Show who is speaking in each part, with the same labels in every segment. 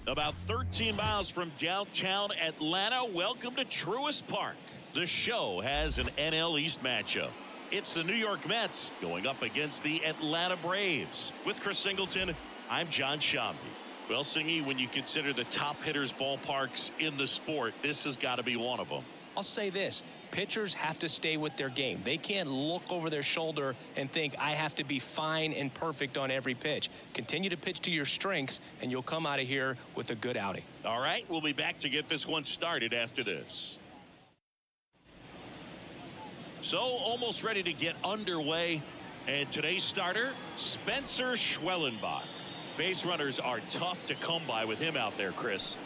Speaker 1: About 13 miles from downtown Atlanta, welcome to Truist Park. The show has an NL East matchup. It's the New York Mets going up against the Atlanta Braves. With Chris Singleton, I'm John Shambi. Well, Singy, when you consider the top hitters' ballparks in the sport, this has got to be one of them.
Speaker 2: I'll say this. Pitchers have to stay with their game. They can't look over their shoulder and think, I have to be fine and perfect on every pitch. Continue to pitch to your strengths, and you'll come out of here with a good outing.
Speaker 1: All right, we'll be back to get this one started after this. So, almost ready to get underway. And today's starter, Spencer Schwellenbach. Base runners are tough to come by with him out there, Chris.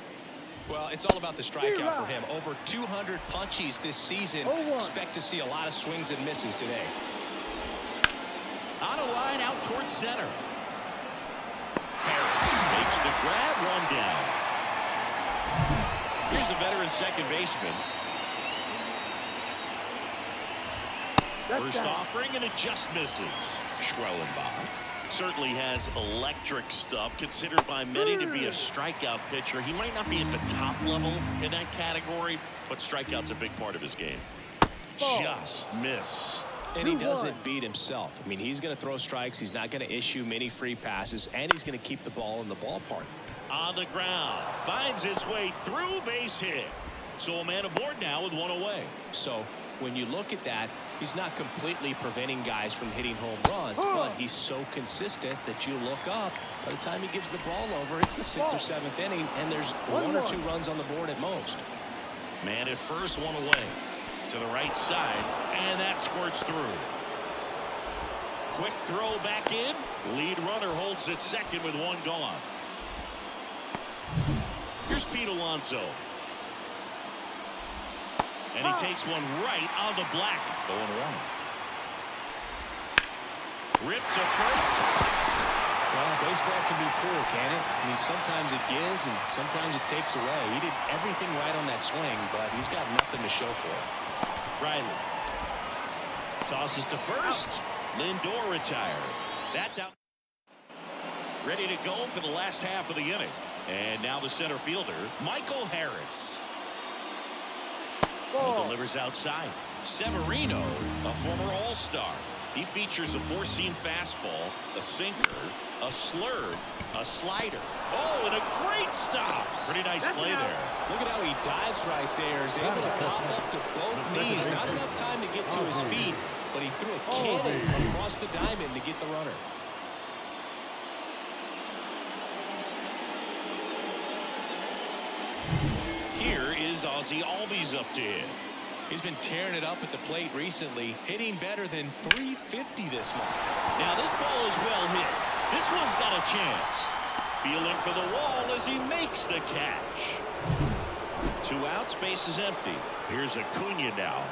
Speaker 2: Well, it's all about the strikeout for him. Over 200 punchies this season. Expect to see a lot of swings and misses today.
Speaker 1: On a line out towards center. Harris makes the grab, run down. Here's the veteran second baseman. First offering, and it just misses. Schwellenbach certainly has electric stuff, considered by many to be a strikeout pitcher. He might not be at the top level in that category, but strikeout's a big part of his game. Just missed.
Speaker 2: And he doesn't beat himself. I mean, he's going to throw strikes. He's not going to issue many free passes, and he's going to keep the ball in the ballpark.
Speaker 1: On the ground, finds its way through, base hit. So a man aboard now with one away.
Speaker 2: So when you look at that, he's not completely preventing guys from hitting home runs, but he's so consistent that you look up. By the time he gives the ball over, it's the 6th or 7th inning, and there's one or two runs on the board at most.
Speaker 1: Man at first, one away. To the right side, and that squirts through. Quick throw back in. Lead runner holds at second with one gone. Here's Pete Alonso. And he takes one right on the black. 0-1. Ripped to first.
Speaker 2: Well, baseball can be cruel, can it? I mean, sometimes it gives and sometimes it takes away. He did everything right on that swing, but he's got nothing to show for it.
Speaker 1: Riley tosses to first. Lindor retired. That's out. Ready to go for the last half of the inning. And now the center fielder, Michael Harris. Delivers outside. Severino, a former All-Star. He features a four-seam fastball, a sinker, a slurve, a slider. Oh, and a great stop. Pretty nice play there.
Speaker 2: Look at how he dives right there. He's able to pop up to both knees. Not enough time to get to his feet, but he threw a cannon across the diamond to get the runner.
Speaker 1: Here is Ozzie Albies up to hit.
Speaker 2: He's been tearing it up at the plate recently, hitting better than .350 this month.
Speaker 1: Now this ball is well hit. This one's got a chance. Feeling for the wall as he makes the catch. 2 outs, base is empty. Here's Acuna now.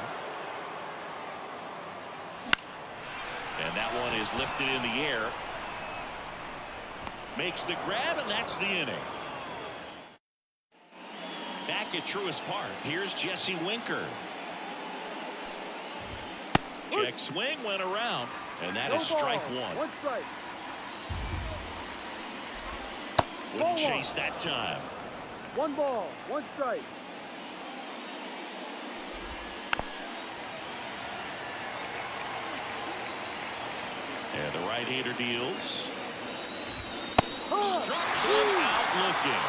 Speaker 1: And that one is lifted in the air. Makes the grab, and that's the inning. Back at Truist Park, here's Jesse Winker. Check swing, went around, and that is strike one.
Speaker 3: One strike.
Speaker 1: Wouldn't chase that time.
Speaker 3: 1 ball, 1 strike.
Speaker 1: And the right-hander deals. Struck him out looking.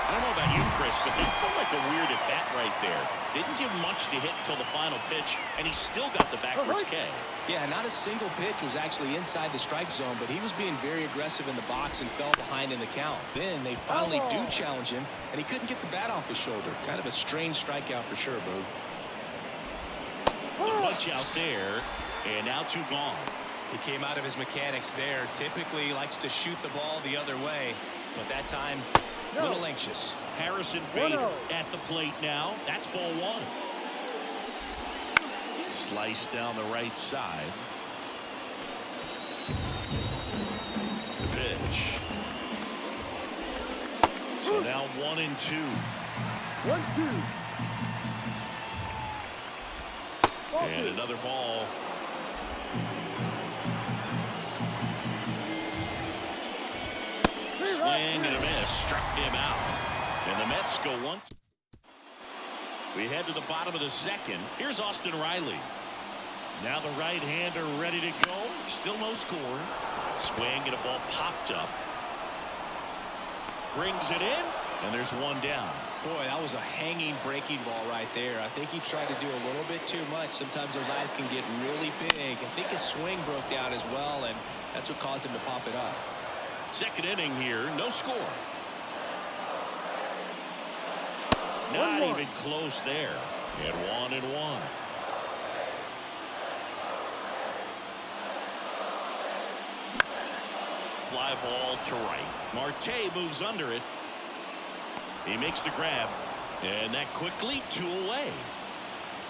Speaker 1: I don't know about you, Chris, but that felt like a weird at bat right there. Didn't give much to hit until the final pitch, and he still got the backwards K.
Speaker 2: Yeah, not a single pitch was actually inside the strike zone, but he was being very aggressive in the box and fell behind in the count. Then they finally do challenge him, and he couldn't get the bat off his shoulder. Kind of a strange strikeout for sure, Boo.
Speaker 1: The punch out there, and now 2 gone.
Speaker 2: He came out of his mechanics there. Typically likes to shoot the ball the other way, but that time a little anxious.
Speaker 1: Harrison Bader at the plate now. That's ball 1. Slice down the right side. Pitch. So now 1-2.
Speaker 3: 1-2.
Speaker 1: And another ball. Swing Swing and a miss. Struck him out. And the Mets go one. We head to the bottom of the second. Here's Austin Riley. Now the right-hander ready to go. Still no score. Swing and a ball popped up. Brings it in. And there's one down.
Speaker 2: Boy, that was a hanging breaking ball right there. I think he tried to do a little bit too much. Sometimes those eyes can get really big. I think his swing broke down as well, and that's what caused him to pop it up.
Speaker 1: Second inning here, no score. Not even close there. At 1-1. Fly ball to right. Marte moves under it. He makes the grab, and that quickly 2 away.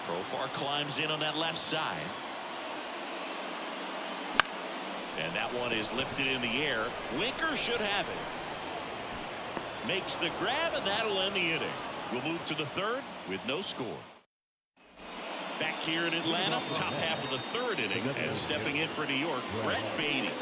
Speaker 1: Profar climbs in on that left side. And that one is lifted in the air. Winker should have it. Makes the grab, and that'll end the inning. We'll move to the third with no score. Back here in Atlanta, top half of the third inning, and stepping in for New York, Brett Beatty.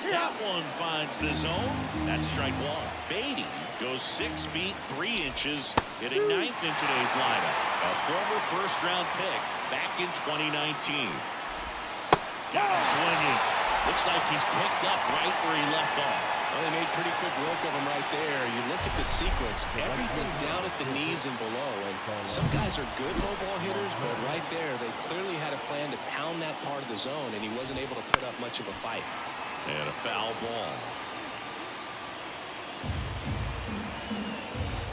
Speaker 1: That one finds the zone. That's strike one. Beatty goes 6 feet 3 inches, hitting 9th in today's lineup. A former first-round pick back in 2019. Got him swinging. Looks like he's picked up right where he left off.
Speaker 2: Well, they made pretty quick work of him right there. You look at the sequence, everything down at the knees and below. And some guys are good low ball hitters, but right there, they clearly had a plan to pound that part of the zone, and he wasn't able to put up much of a fight.
Speaker 1: And a foul ball.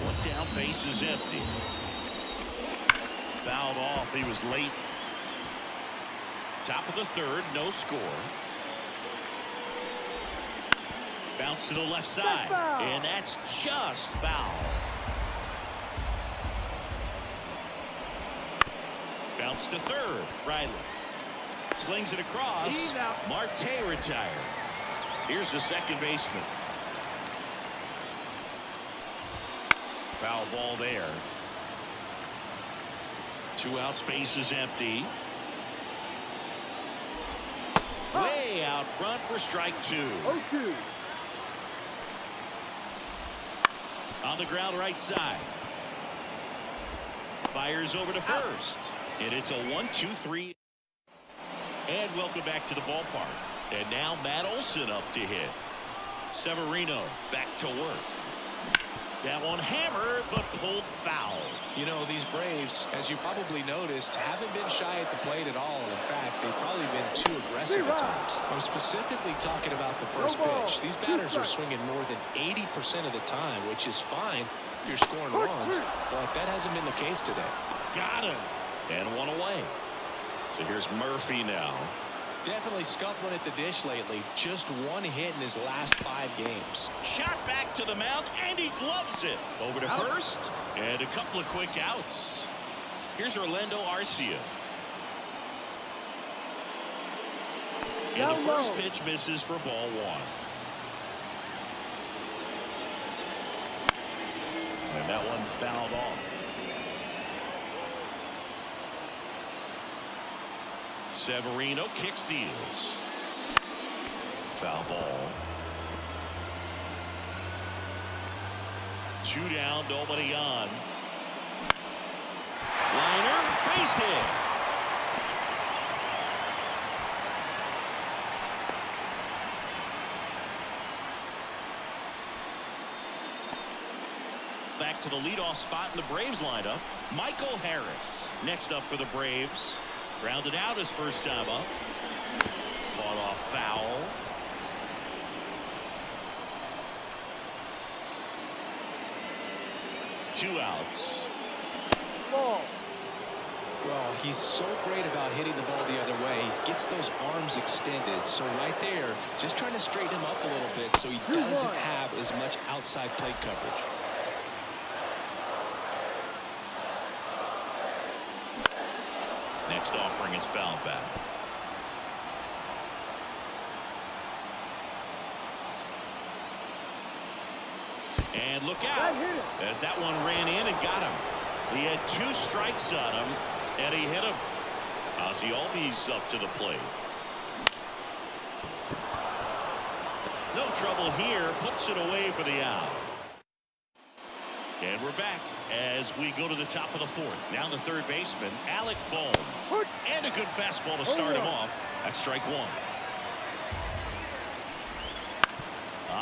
Speaker 1: One down, base is empty. Fouled off. He was late. Top of the third, no score. Bounce to the left side, and that's just foul. Bounce to third, Riley. Slings it across. Marte retired. Here's the second baseman. Foul ball there. 2 outs, base is empty. Way out front for strike 2.
Speaker 3: 0-2.
Speaker 1: On the ground right side. Fires over to first. And it's a 1-2-3. And welcome back to the ballpark. And now Matt Olson up to hit. Severino back to work. That one hammered, but pulled foul.
Speaker 2: You know, these Braves, as you probably noticed, haven't been shy at the plate at all. In fact, they've probably been too aggressive at times. I'm specifically talking about the first pitch. These batters are swinging more than 80% of the time, which is fine if you're scoring runs, but that hasn't been the case today.
Speaker 1: Got him. And one away. So here's Murphy now.
Speaker 2: Definitely scuffling at the dish lately. Just 1 hit in his last 5 games.
Speaker 1: Shot back to the mound, and he gloves it. Over to first, and a couple of quick outs. Here's Orlando Arcia. And the first pitch misses for ball 1. And that one fouled off. Severino kicks, deals. Foul ball. 2 down, nobody on. Liner, base hit. Back to the leadoff spot in the Braves lineup. Michael Harris next up for the Braves. Grounded out his first time up. Fought off foul. Two outs.
Speaker 3: Ball.
Speaker 2: Well, he's so great about hitting the ball the other way. He gets those arms extended. So right there, just trying to straighten him up a little bit so he doesn't have as much outside plate coverage.
Speaker 1: Next offering is fouled back. And look out, as that one ran in and got him. He had 2 strikes on him, and he hit him. Ozzie Albies up to the plate. No trouble here. Puts it away for the out. And we're back as we go to the top of the fourth. Now the third baseman, Alec Bohm. And a good fastball to start him off. That's strike one.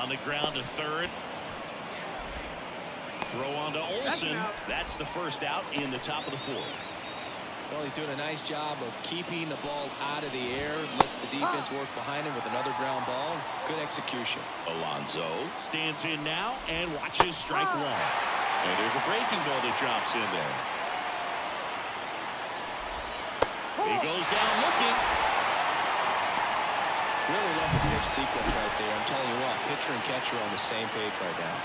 Speaker 1: On the ground to third. Throw on to Olsen. That's the first out in the top of the fourth.
Speaker 2: Well, he's doing a nice job of keeping the ball out of the air. Lets the defense work behind him with another ground ball. Good execution.
Speaker 1: Alonso stands in now and watches strike one. And there's a breaking ball that drops in there. He goes down looking.
Speaker 2: Really love the pitch sequence right there. I'm telling you what, pitcher and catcher on the same page right now.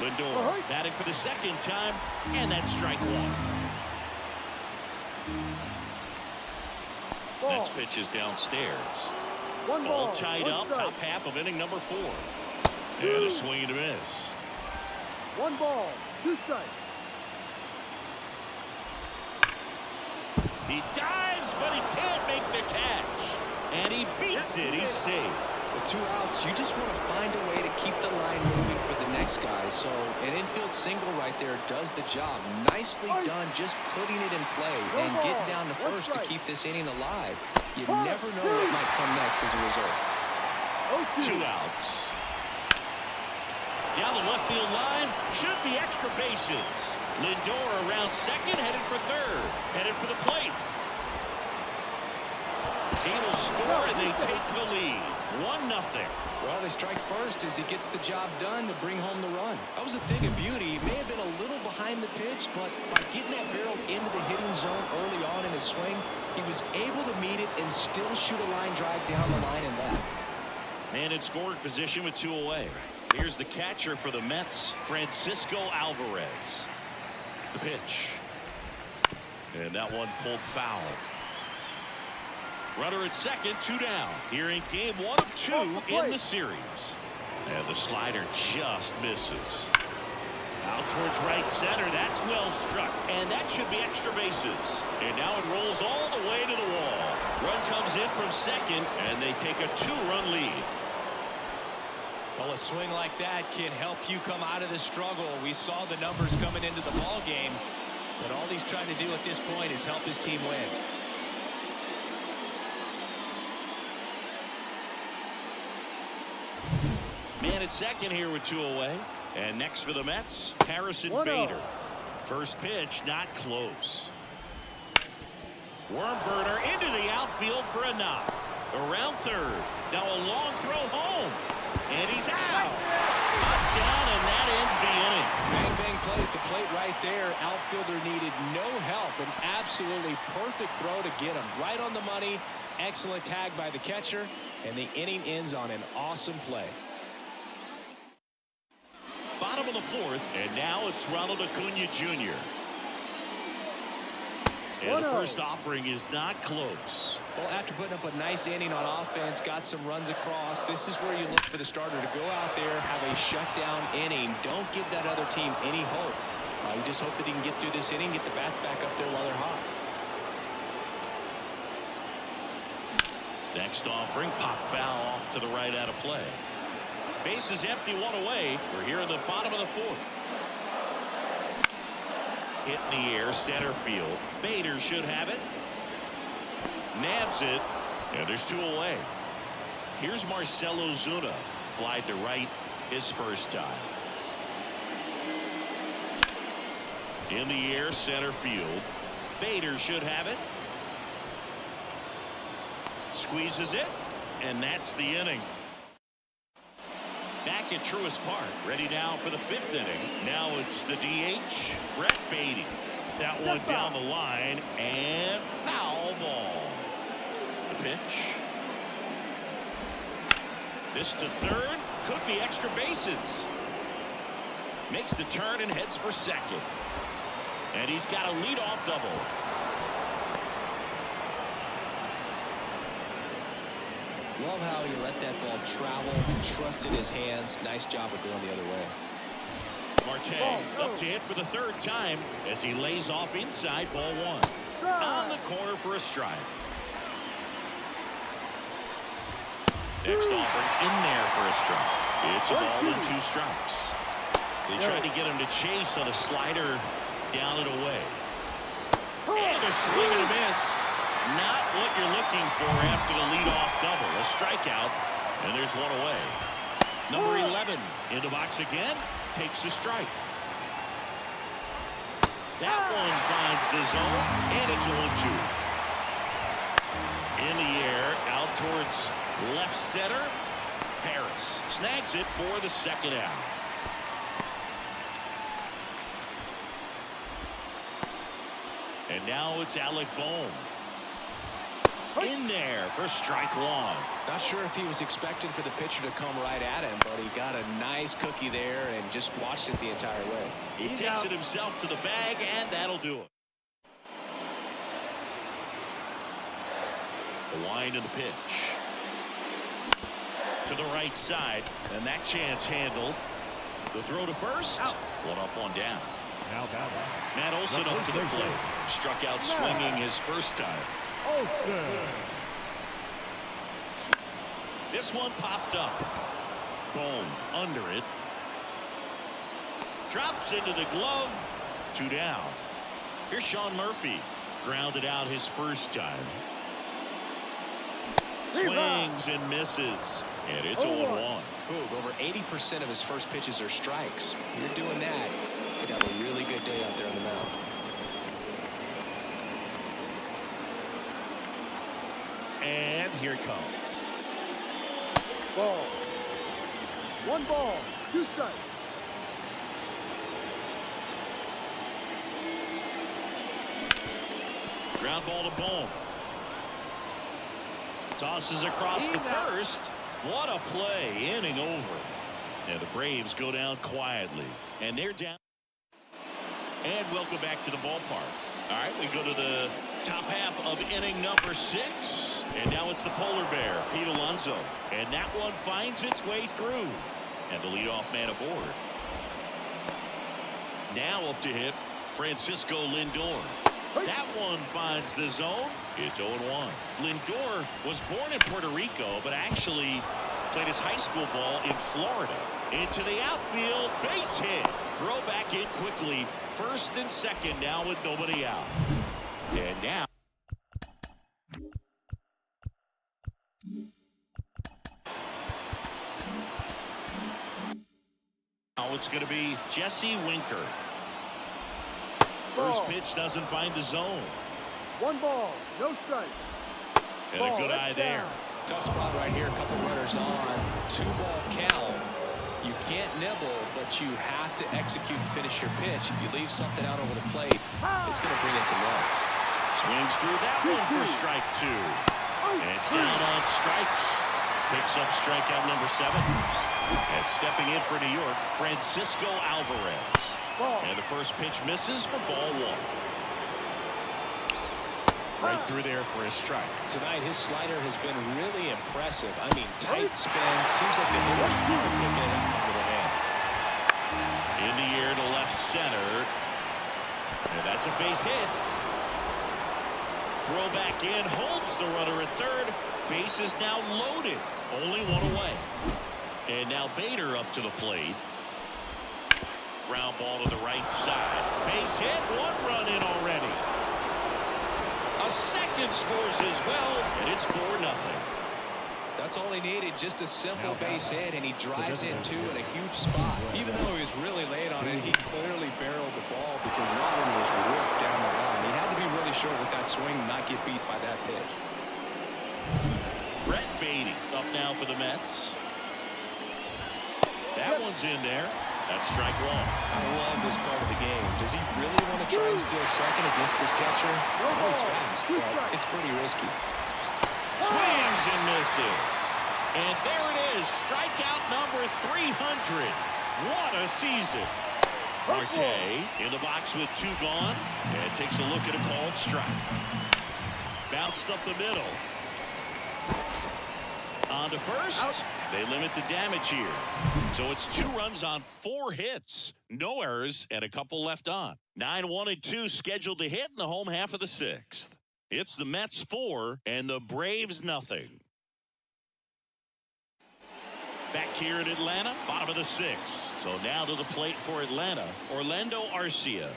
Speaker 1: Lindor batting for the second time, and that's strike one. Next pitch is downstairs. All tied up, top half of inning number 4. And a swing and a miss.
Speaker 3: 1 ball, 2 strikes.
Speaker 1: He dives, but he can't make the catch. And he beats it. He's safe.
Speaker 2: With 2 outs, you just want to find a way to keep the line moving for the next guy. So an infield single right there does the job. Nicely done, just putting it in play and getting down to first to keep this inning alive. You never know what might come next as a result.
Speaker 1: 2 outs. Down the left field line, should be extra bases. Lindor around second, headed for third, headed for the plate. He will score, and they take the lead. 1-0.
Speaker 2: Well, they strike first as he gets the job done to bring home the run. That was a thing of beauty. He may have been a little behind the pitch, but by getting that barrel into the hitting zone early on in his swing, he was able to meet it and still shoot a line drive down the line in that.
Speaker 1: Man in scoring position with 2 away. Here's the catcher for the Mets, Francisco Alvarez. The pitch. And that one pulled foul. Runner at second, 2 down. Here in game 1 of 2 in the series. And the slider just misses. Out towards right center. That's well struck. And that should be extra bases. And now it rolls all the way to the wall. Run comes in from second, and they take a 2-run lead.
Speaker 2: Well, a swing like that can help you come out of the struggle. We saw the numbers coming into the ball game, but all he's trying to do at this point is help his team win.
Speaker 1: Man at second here with 2 away. And next for the Mets, Harrison Bader. First pitch, not close. Worm burner into the outfield for a knock. Around third. Now a long throw home. And he's out. Up, down, and that ends the inning.
Speaker 2: Bang, bang play at the plate right there. Outfielder needed no help. An absolutely perfect throw to get him. Right on the money. Excellent tag by the catcher. And the inning ends on an awesome play.
Speaker 1: Bottom of the fourth, and now it's Ronald Acuna Jr. And the first offering is not close.
Speaker 2: Well, after putting up a nice inning on offense, got some runs across, this is where you look for the starter to go out there, have a shutdown inning. Don't give that other team any hope. You just hope that he can get through this inning, get the bats back up there while they're hot.
Speaker 1: Next offering, pop foul off to the right out of play. Base is empty, 1 away. We're here in the bottom of the fourth. Hit in the air, center field. Bader should have it. Nabs it. And there's 2 away. Here's Marcell Ozuna. Flied to right his first time. In the air, center field. Bader should have it. Squeezes it. And that's the inning. Back at Truist Park, ready now for the 5th inning. Now it's the DH, Brett Beatty. That one down the line, and foul ball. The pitch. This to third, could be extra bases. Makes the turn and heads for second. And he's got a leadoff double.
Speaker 2: Love how he let that ball travel, trusted his hands. Nice job of going the other way.
Speaker 1: Marte up to hit for the 3rd time as he lays off inside, ball 1. On the corner for a strike. Next offering in there for a strike. It's a ball and 2 strikes. They tried to get him to chase on a slider down and away. And a swing and a miss. Not what you're looking for after the leadoff double. A strikeout, and there's one away. Number 11 in the box again. Takes the strike. That one finds the zone, and it's a 1-2. In the air, out towards left center. Harris snags it for the second out. And now it's Alec Bohm. In there for strike 1.
Speaker 2: Not sure if he was expecting for the pitcher to come right at him, but he got a nice cookie there and just watched it the entire way.
Speaker 1: He takes it himself to the bag, and that'll do it. The wind and the pitch. To the right side, and that chance handled. The throw to first. Out. 1 up, 1 down. Matt Olson up to the plate. Struck out swinging his first time. This one popped up. Boom, under it. Drops into the glove. 2 down. Here's Sean Murphy. Grounded out his first time. Swings and misses. And it's 0-1.
Speaker 2: Over 80% of his first pitches are strikes. You're doing that. You'd have a really good day out there on the mound.
Speaker 1: And here it comes.
Speaker 3: Ball. 1 ball, 2 strikes.
Speaker 1: Ground ball to Bohm. Tosses across to first. What a play. Inning over. And the Braves go down quietly. And they're down. And welcome back to the ballpark. All right, we go to the top half of inning number 6. And now it's the polar bear, Pete Alonso. And that one finds its way through. And the leadoff man aboard. Now up to hit, Francisco Lindor. That one finds the zone. It's 0-1. Lindor was born in Puerto Rico, but actually played his high school ball in Florida. Into the outfield, base hit. Throw back in quickly. First and second now with nobody out. And now it's going to be Jesse Winker. First pitch doesn't find the zone.
Speaker 3: 1 ball, no strike.
Speaker 1: And a good eye there.
Speaker 2: Tough spot right here. A couple runners on. 2-ball count. You can't nibble, but you have to execute and finish your pitch. If you leave something out over the plate, it's going to bring in some runs.
Speaker 1: Swings through that one for strike 2. And down on strikes. Picks up strikeout number 7. And stepping in for New York, Francisco Alvarez. And the first pitch misses for ball 1. Right through there for his strike.
Speaker 2: Tonight, his slider has been really impressive. I mean, tight spin. Seems like the hitter's really picking it up under the hand.
Speaker 1: In the air to left center. And that's a base hit. Throw back in. Holds the runner at third. Base is now loaded. Only 1 away. And now Bader up to the plate. Ground ball to the right side. Base hit. 1 run in already. A second scores as well, and it's 4-0.
Speaker 2: That's all he needed, just a simple base hit, and he drives in two in a huge spot. Even though he was really late on it, he clearly barreled the ball because that one was ripped down the line. He had to be really short with that swing and not get beat by that pitch.
Speaker 1: Brett Beatty up now for the Mets. That one's in there. That's strike 1.
Speaker 2: I love this part of the game. Does he really want to try and steal second against this catcher? Oh, he's fast, but it's pretty risky.
Speaker 1: Swings and misses. And there it is. Strikeout number 300. What a season. Marte in the box with 2 gone. And takes a look at a called strike. Bounced up the middle. On to first. Out. They limit the damage here. So it's 2 runs on 4 hits. No errors and a couple left on. 9-1-2 scheduled to hit in the home half of the 6th. It's the Mets 4 and the Braves nothing. Back here in Atlanta, bottom of the 6th. So now to the plate for Atlanta, Orlando Arcia.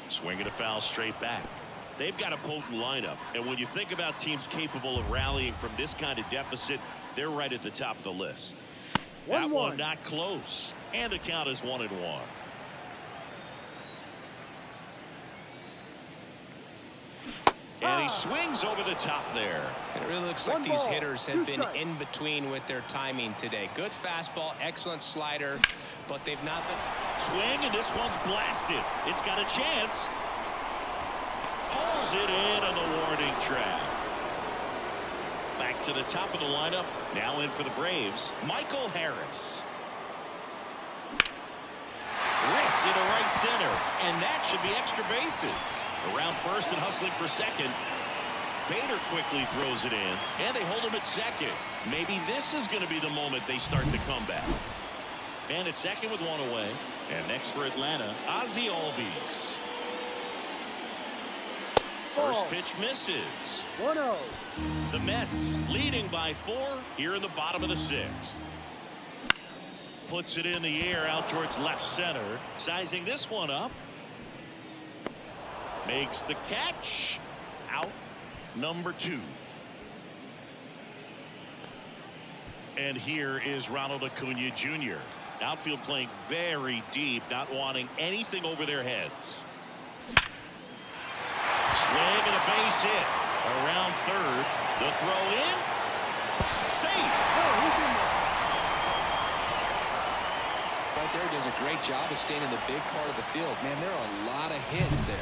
Speaker 1: Swinging a foul straight back. They've got a potent lineup, and when you think about teams capable of rallying from this kind of deficit, they're right at the top of the list. That one not close, and the count is 1-1. And he swings over the top there.
Speaker 2: It really looks like these hitters have been in between with their timing today. Good fastball, excellent slider, but they've not been.
Speaker 1: Swing, and this one's blasted. It's got a chance. Pulls it in on the warning track. Back to the top of the lineup. Now in for the Braves, Michael Harris. Ripped into right center, and that should be extra bases. Around first and hustling for second. Bader quickly throws it in, and they hold him at second. Maybe this is going to be the moment they start the comeback. And at second with one away. And next for Atlanta, Ozzie Albies. First pitch misses.
Speaker 3: 1-0.
Speaker 1: The Mets leading by 4 here in the bottom of the 6th. Puts it in the air out towards left center. Sizing this one up. Makes the catch. Out number 2. And here is Ronald Acuna Jr. Outfield playing very deep, not wanting anything over their heads. Swing and a base hit. Around third. The throw in. Safe.
Speaker 2: Right there, does a great job of staying in the big part of the field. Man, there are a lot of hits there.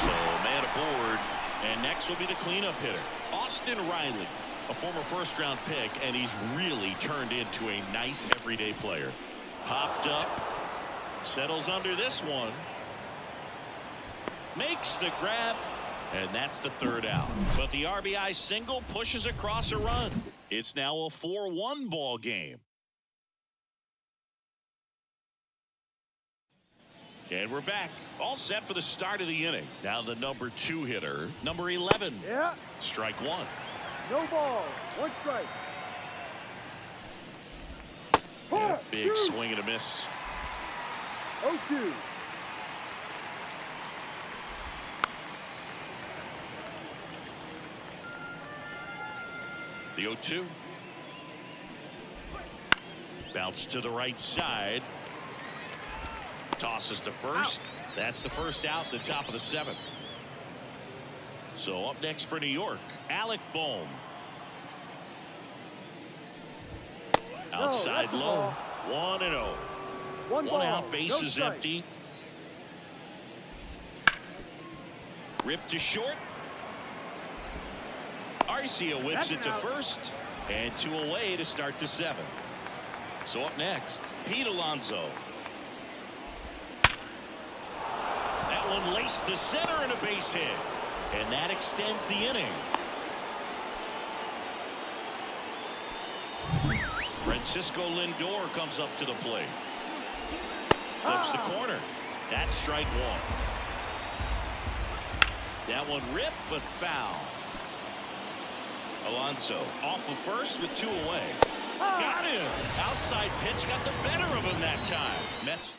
Speaker 1: So man aboard, and next will be the cleanup hitter, Austin Riley, a former first-round pick, and he's really turned into a nice everyday player. Popped up, settles under this one, makes the grab, and that's the 3rd out. But the RBI single pushes across a run. It's now a 4-1 ball game. And we're back, all set for the start of the inning. Now the number 2 hitter, number 11.
Speaker 3: Yeah.
Speaker 1: Strike 1.
Speaker 3: No ball. 1 strike.
Speaker 1: And a big swing and a miss.
Speaker 3: 0-2.
Speaker 1: The 0-2. Bounce to the right side. Tosses to first. That's the first out, the top of the 7th. So up next for New York, Alec Bohm. Outside low. 1-0. 1 out, bases empty. Ripped to short. Arcia whips it to first. And 2 away to start the 7th. So up next, Pete Alonso. That one laced to center and a base hit. And that extends the inning. Francisco Lindor comes up to the plate. Flips the corner. That's strike 1. That one ripped but foul. Alonso off of first with 2 away. Got him. Outside pitch got the better of him that time. Mets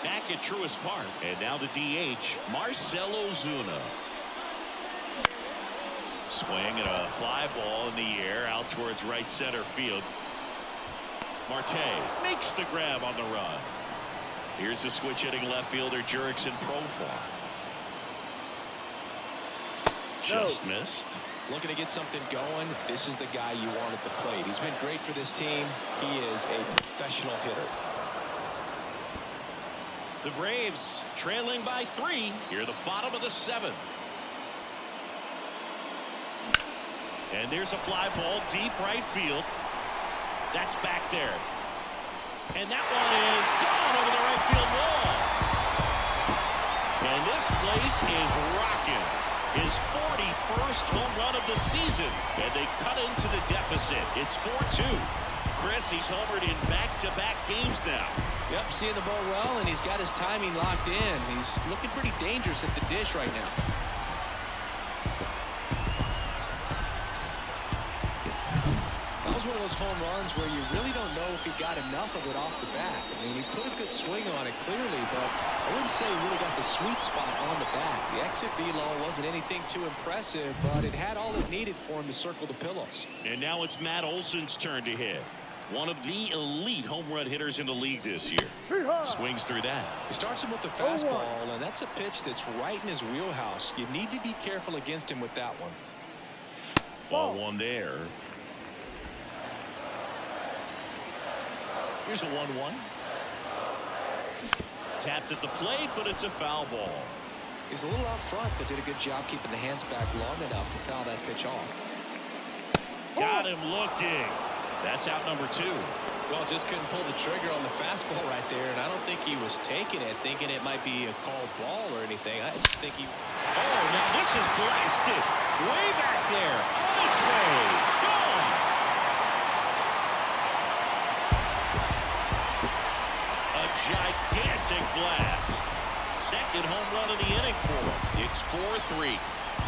Speaker 1: back at Truist Park. And now the DH, Marcell Ozuna. Swing and a fly ball in the air out towards right center field. Marte makes the grab on the run. Here's the switch hitting left fielder Jurickson Profar. Just missed.
Speaker 2: Looking to get something going. This is the guy you want at the plate. He's been great for this team. He is a professional hitter.
Speaker 1: The Braves trailing by 3 here at the bottom of the 7th. And there's a fly ball deep right field. That's back there. And that one is gone over the right field wall. And this place is rocking. His 41st home run of the season. And they cut into the deficit. It's 4-2. Chris, he's homered in back-to-back games now.
Speaker 2: Yep, seeing the ball well, and he's got his timing locked in. He's looking pretty dangerous at the dish right now. That was one of those home runs where you really don't know if he got enough of it off the bat. I mean, he put a good swing on it clearly, but I wouldn't say he really got the sweet spot on the bat. The exit velo wasn't anything too impressive, but it had all it needed for him to circle the pillows.
Speaker 1: And now it's Matt Olson's turn to hit. One of the elite home run hitters in the league this year. Swings through that.
Speaker 2: He starts him with the fastball, and that's a pitch that's right in his wheelhouse. You need to be careful against him with that one.
Speaker 1: Ball one there. Here's a 1-1. Tapped at the plate, but it's a foul ball.
Speaker 2: He was a little out front, but did a good job keeping the hands back long enough to foul that pitch off.
Speaker 1: Got him looking. That's out number 2.
Speaker 2: Well, just couldn't pull the trigger on the fastball right there, and I don't think he was taking it, thinking it might be a called ball or anything. I just think he...
Speaker 1: Oh, now this is blasted. Way back there. On its way. Gone. A gigantic blast. Second home run of the inning for him. It's 4-3.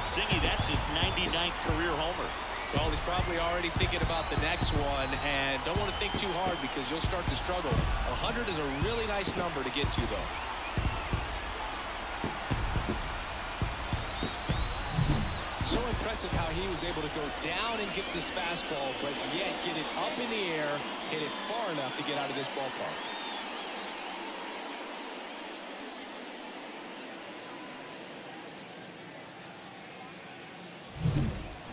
Speaker 1: Singy, that's his 99th career homer.
Speaker 2: Well, he's probably already thinking about the next one, and don't want to think too hard because you'll start to struggle. 100 is a really nice number to get to, though. So impressive how he was able to go down and get this fastball, but yet get it up in the air, hit it far enough to get out of this ballpark.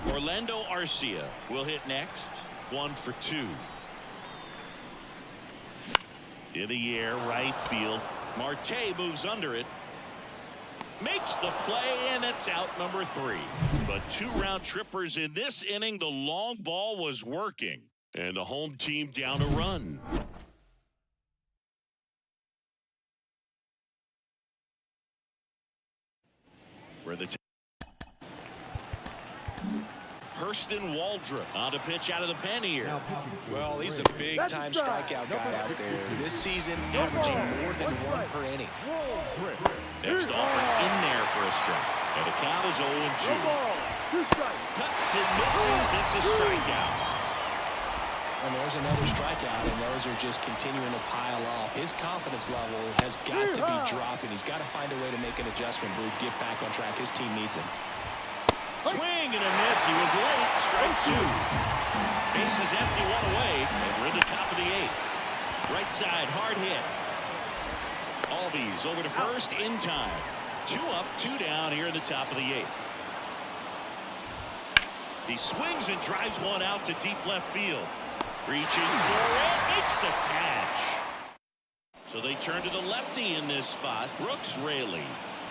Speaker 1: Orlando Arcia will hit next. 1 for 2. In the air, right field. Marte moves under it. Makes the play, and it's out number 3. But 2 round trippers in this inning. The long ball was working. And the home team down a run. Where the Hurston Waldrop on to pitch out of the pen here.
Speaker 2: Well, he's a big-time strikeout guy out there. This season, averaging more than 1 per inning.
Speaker 1: Next offer in there for a strike. And the count is 0-2. Cuts and misses. It's a strikeout.
Speaker 2: And there's another strikeout, and those are just continuing to pile up. His confidence level has got to be dropping. He's got to find a way to make an adjustment, Bruce, get back on track. His team needs him.
Speaker 1: Swing and a miss. He was late. Strike 2. Bases empty, 1 away, and we're in the top of the 8th. Right side, hard hit. Albies over to first in time. 2 up, 2 down here in the top of the 8th. He swings and drives one out to deep left field. Reaches for it, makes the catch. So they turn to the lefty in this spot, Brooks Raley.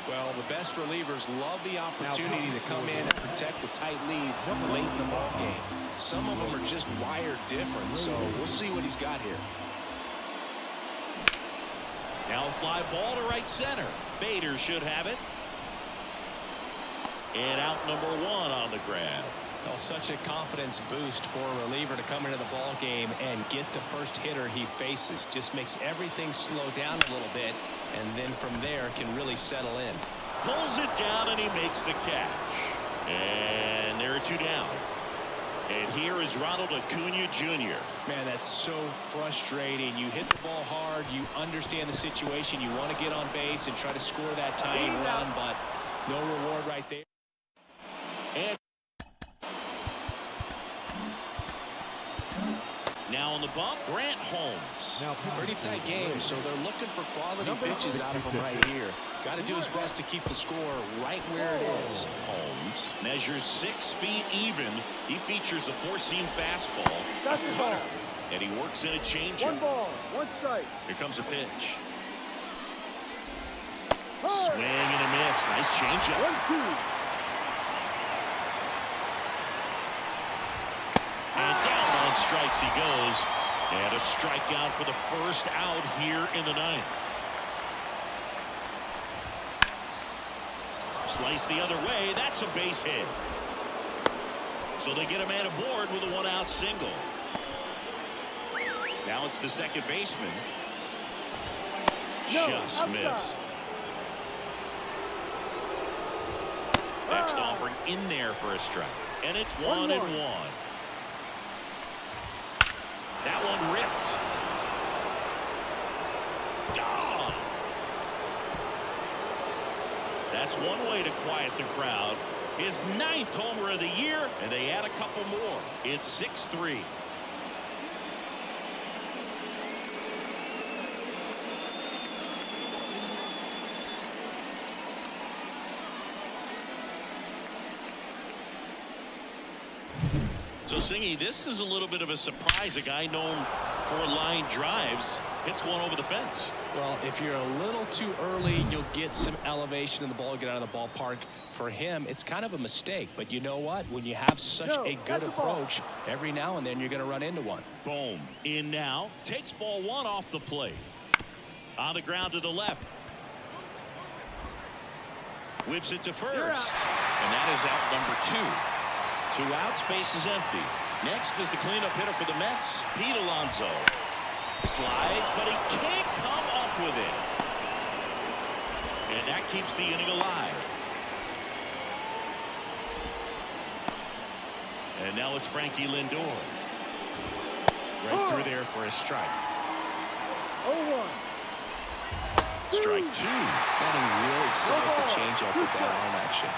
Speaker 2: Well, the best relievers love the opportunity to come in and protect the tight lead late in the ball game. Some of them are just wired different, so we'll see what he's got here.
Speaker 1: Now a fly ball to right center. Bader should have it. And out number 1 on the grab.
Speaker 2: Well, such a confidence boost for a reliever to come into the ball game and get the first hitter he faces. Just makes everything slow down a little bit, and then from there can really settle in.
Speaker 1: Pulls it down and he makes the catch. And there are 2 down. And here is Ronald Acuna Jr.
Speaker 2: Man, that's so frustrating. You hit the ball hard. You understand the situation. You want to get on base and try to score that tying run, but no reward right there.
Speaker 1: And now on the bump, Grant Holmes.
Speaker 2: Now, pretty tight game, so they're looking for quality pitches out of him right here. Got to do his best to keep the score right where it is.
Speaker 1: Holmes measures 6 feet even. He features a 4-seam fastball, a cutter, and he works in a changeup.
Speaker 3: 1 ball, 1 strike.
Speaker 1: Here comes a pitch. Swing and a miss. Nice changeup.
Speaker 3: 1-2.
Speaker 1: And down on strikes he goes. And a strikeout for the first out here in the 9th. Slice the other way. That's a base hit. So they get a man aboard with a 1-out single. Now it's the second baseman.
Speaker 3: No,
Speaker 1: Just
Speaker 3: outside.
Speaker 1: missed. Next offering in there for a strike. And it's 1-1. That one ripped. Gone. That's one way to quiet the crowd. His 9th homer of the year, and they add a couple more. It's 6-3. So, Singy, this is a little bit of a surprise. A guy known for line drives hits one over the fence.
Speaker 2: Well, if you're a little too early, you'll get some elevation in the ball, get out of the ballpark. For him, it's kind of a mistake. But you know what? When you have such a good approach, every now and then you're going to run into one.
Speaker 1: Boom. In now. Takes ball one off the plate. On the ground to the left. Whips it to first. And that is out number 2. 2 outs, base is empty. Next is the cleanup hitter for the Mets, Pete Alonso. Slides, but he can't come up with it. And that keeps the inning alive. And now it's Frankie Lindor. Right through there for a strike.
Speaker 3: 0-1.
Speaker 1: Strike 2.
Speaker 2: That really sells the changeup with that arm action.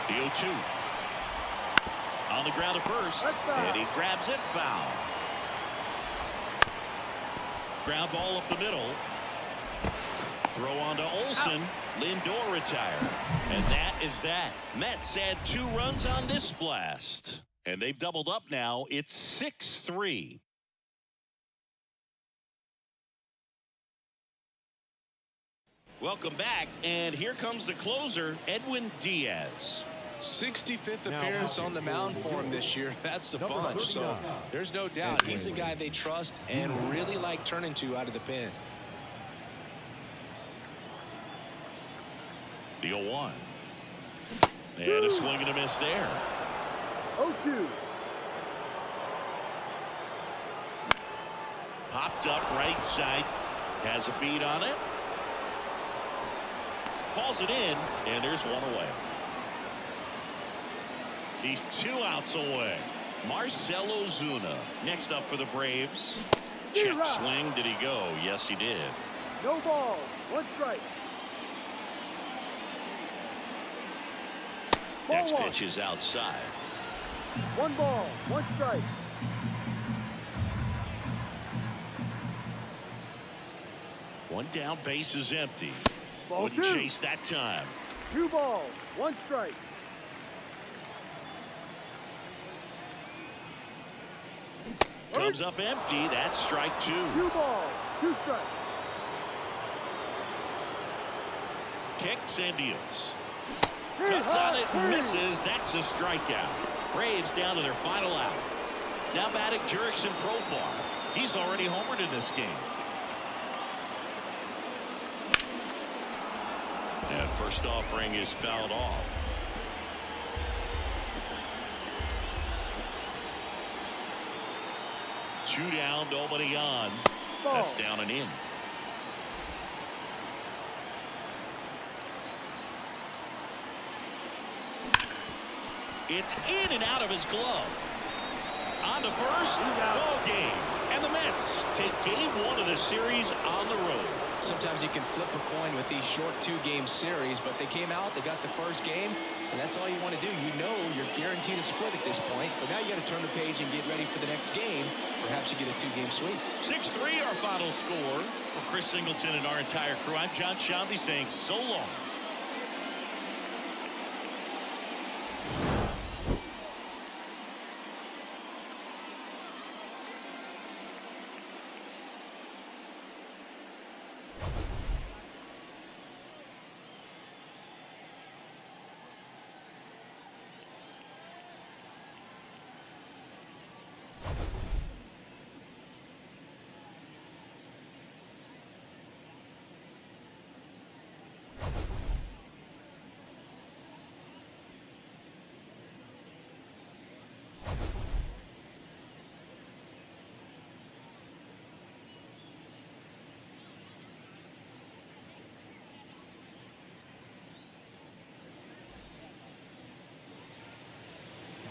Speaker 1: The 0-2. On the ground to first. And he grabs it foul. Ground ball up the middle. Throw on to Olsen. Lindor retired. And that is that. Mets add 2 runs on this blast. And they've doubled up now. It's 6-3. Welcome back. And here comes the closer, Edwin Diaz.
Speaker 2: 65th appearance on the mound for him this year. That's a bunch. So there's no doubt he's a guy they trust and really like turning to out of the pen.
Speaker 1: The 0-1. And a swing and a miss there.
Speaker 3: 0-2.
Speaker 1: Popped up right side. Has a beat on it. Calls it in. And there's one away. He's 2 outs away. Marcell Ozuna next up for the Braves. Check swing. Did he go? Yes, he did.
Speaker 3: No ball. 1 strike.
Speaker 1: Next pitch is outside.
Speaker 3: 1 ball. 1 strike.
Speaker 1: One down, base is empty.
Speaker 3: Ball
Speaker 1: Wouldn't
Speaker 3: 2.
Speaker 1: chase that time.
Speaker 3: 2 balls. 1 strike.
Speaker 1: Comes up empty. That's strike 2.
Speaker 3: 2 balls. 2 strikes.
Speaker 1: Kicks and deals. Cuts on it, misses. That's a strikeout. Braves down to their final out. Now batting Jurickson Profar. He's already homered in this game. And first offering is fouled off. Two down, nobody on. That's down and in. It's in and out of his glove. On to first. Ball game. And the Mets take game 1 of the series on the road.
Speaker 2: Sometimes you can flip a coin with these short 2-game series, but they came out, they got the first game, and that's all you want to do. You know you're guaranteed a split at this point, but now you got to turn the page and get ready for the next game. Perhaps you get a 2-game sweep.
Speaker 1: 6-3 our final score. For Chris Singleton and our entire crew, I'm John Shanley saying so long.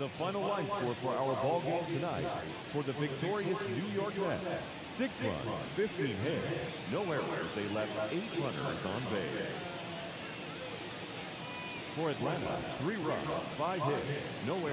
Speaker 4: The final line score for our ball game tonight: for the victorious New York Mets, 6 runs, 15 hits, no errors. They left 8 runners on base. For Atlanta, 3 runs, 5 hits, no errors.